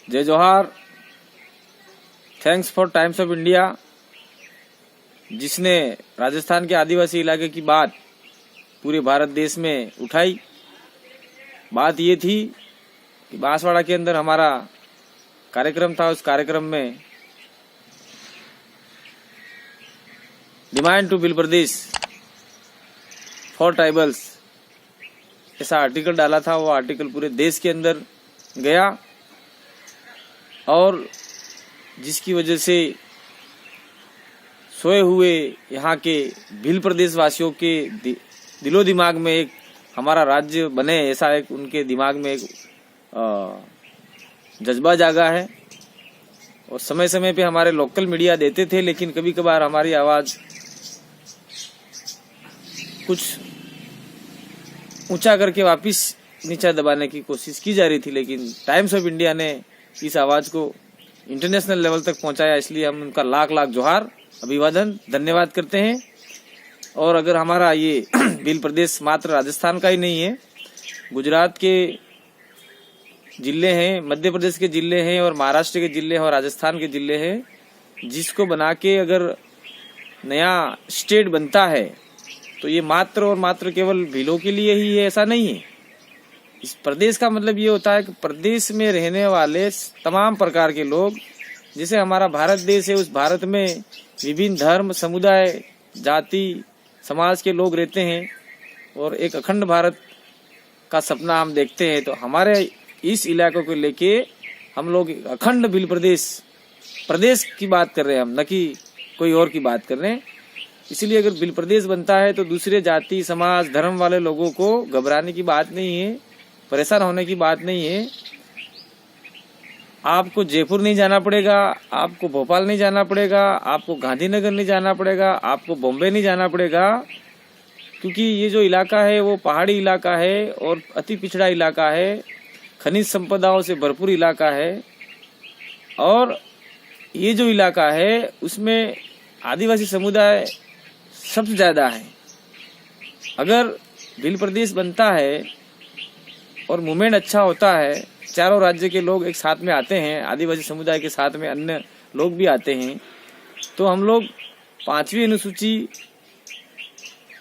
जय जोहार। Thanks for times of India, जिसने राजस्थान के आदिवासी इलाके की बात पूरे भारत देश में उठाई। बात ये थी कि बांसवाड़ा के अंदर हमारा कार्यक्रम था। उस कार्यक्रम में demand to Bhil Pradesh for tribals ऐसा आर्टिकल डाला था। वो आर्टिकल पूरे देश के अंदर गया और जिसकी वजह से सोए हुए यहाँ के भील प्रदेश वासियों के दिलो दिमाग में एक हमारा राज्य बने ऐसा एक उनके दिमाग में एक जज्बा जागा है। और समय समय पे हमारे लोकल मीडिया देते थे, लेकिन कभी कभार हमारी आवाज़ कुछ ऊंचा करके वापस नीचा दबाने की कोशिश की जा रही थी, लेकिन टाइम्स ऑफ इंडिया ने इस आवाज़ को इंटरनेशनल लेवल तक पहुंचाया। इसलिए हम उनका लाख लाख जोहार, अभिवादन, धन्यवाद करते हैं। और अगर हमारा ये भील प्रदेश मात्र राजस्थान का ही नहीं है, गुजरात के जिले हैं, मध्य प्रदेश के जिले हैं और महाराष्ट्र के जिले हैं और राजस्थान के जिले हैं, जिसको बना के अगर नया स्टेट बनता है तो ये मात्र और मात्र केवल भीलों के लिए ही है, ऐसा नहीं है। इस प्रदेश का मतलब ये होता है कि प्रदेश में रहने वाले तमाम प्रकार के लोग, जैसे हमारा भारत देश है, उस भारत में विभिन्न धर्म, समुदाय, जाति, समाज के लोग रहते हैं और एक अखंड भारत का सपना हम देखते हैं। तो हमारे इस इलाकों को लेके हम लोग अखंड भील प्रदेश की बात कर रहे हैं हम, न कि कोई और की बात कर रहे हैं। इसलिए अगर भील प्रदेश बनता है तो दूसरे जाति, समाज, धर्म वाले लोगों को घबराने की बात नहीं है, परेशान होने की बात नहीं है। आपको जयपुर नहीं जाना पड़ेगा, आपको भोपाल नहीं जाना पड़ेगा, आपको गांधीनगर नहीं जाना पड़ेगा, आपको बॉम्बे नहीं जाना पड़ेगा, क्योंकि ये जो इलाका है वो पहाड़ी इलाका है और अति पिछड़ा इलाका है, खनिज संपदाओं से भरपूर इलाका है। और ये जो इलाका है उसमें आदिवासी समुदाय सबसे ज़्यादा है। अगर भील प्रदेश बनता है और मूवमेंट अच्छा होता है, चारों राज्य के लोग एक साथ में आते हैं, आदिवासी समुदाय के साथ में अन्य लोग भी आते हैं, तो हम लोग 5वीं अनुसूची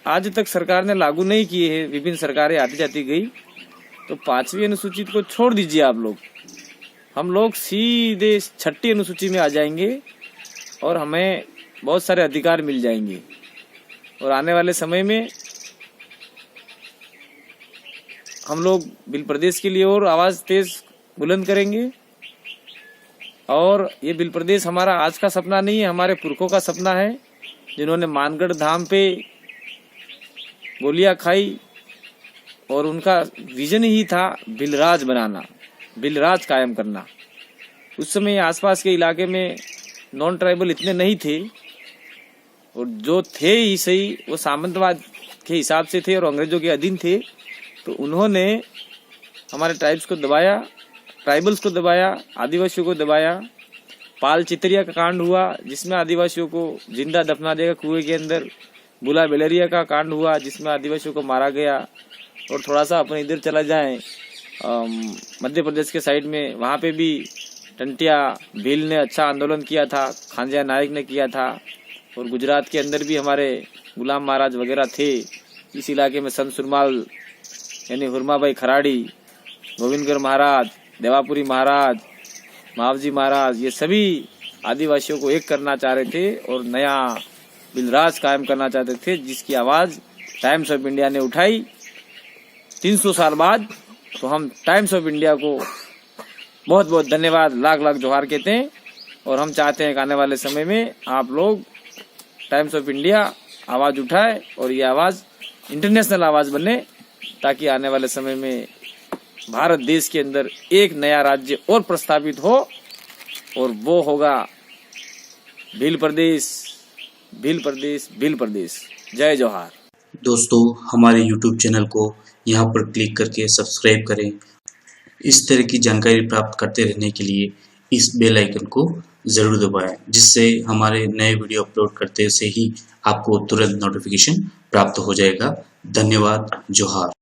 आज तक सरकार ने लागू नहीं की है। विभिन्न सरकारें आती जाती गई, तो 5वीं अनुसूची को छोड़ दीजिए आप लोग, हम लोग सीधे 6ठी अनुसूची में आ जाएंगे और हमें बहुत सारे अधिकार मिल जाएंगे। और आने वाले समय में हम लोग भील प्रदेश के लिए और आवाज़ तेज बुलंद करेंगे। और ये भील प्रदेश हमारा आज का सपना नहीं है, हमारे पुरखों का सपना है, जिन्होंने मानगढ़ धाम पे गोलियां खाई और उनका विजन ही था भीलराज बनाना, भीलराज कायम करना। उस समय आसपास के इलाके में नॉन ट्राइबल इतने नहीं थे, और जो थे ही सही वो सामंतवाद के हिसाब से थे और अंग्रेजों के अधीन थे। तो उन्होंने हमारे ट्राइब्स को दबाया, ट्राइबल्स को दबाया, आदिवासियों को दबाया। पाल चितरिया का कांड हुआ जिसमें आदिवासियों को जिंदा दफना दिया कुएं के अंदर। बुला बेलरिया का कांड हुआ जिसमें आदिवासियों को मारा गया। और थोड़ा सा अपने इधर चला जाएं मध्य प्रदेश के साइड में, वहाँ पे भी टंटिया भील ने अच्छा आंदोलन किया था, खांजा नायक ने किया था। और गुजरात के अंदर भी हमारे गुलाम महाराज वगैरह थे। इस इलाके में संत सुरमाल यानी हुरमाबाई खराड़ी, गोविंदगढ़ महाराज, देवापुरी महाराज, मावजी महाराज, ये सभी आदिवासियों को एक करना चाह रहे थे और नया भीलराज कायम करना चाहते थे, जिसकी आवाज़ टाइम्स ऑफ इंडिया ने उठाई 300 साल बाद। तो हम टाइम्स ऑफ इंडिया को बहुत बहुत धन्यवाद, लाख लाख जोहार कहते हैं। और हम चाहते हैं कि आने वाले समय में आप लोग टाइम्स ऑफ इंडिया आवाज़ उठाए और ये आवाज़ इंटरनेशनल आवाज़ बने, ताकि आने वाले समय में भारत देश के अंदर एक नया राज्य और प्रस्तावित हो, और वो होगा भील प्रदेश, भील प्रदेश, भील प्रदेश। जय जोहार। दोस्तों, हमारे YouTube चैनल को यहाँ पर क्लिक करके सब्सक्राइब करें। इस तरह की जानकारी प्राप्त करते रहने के लिए इस बेल आइकन को ज़रूर दबाएं, जिससे हमारे नए वीडियो अपलोड करते से ही आपको तुरंत नोटिफिकेशन प्राप्त हो जाएगा। धन्यवाद। जोहार।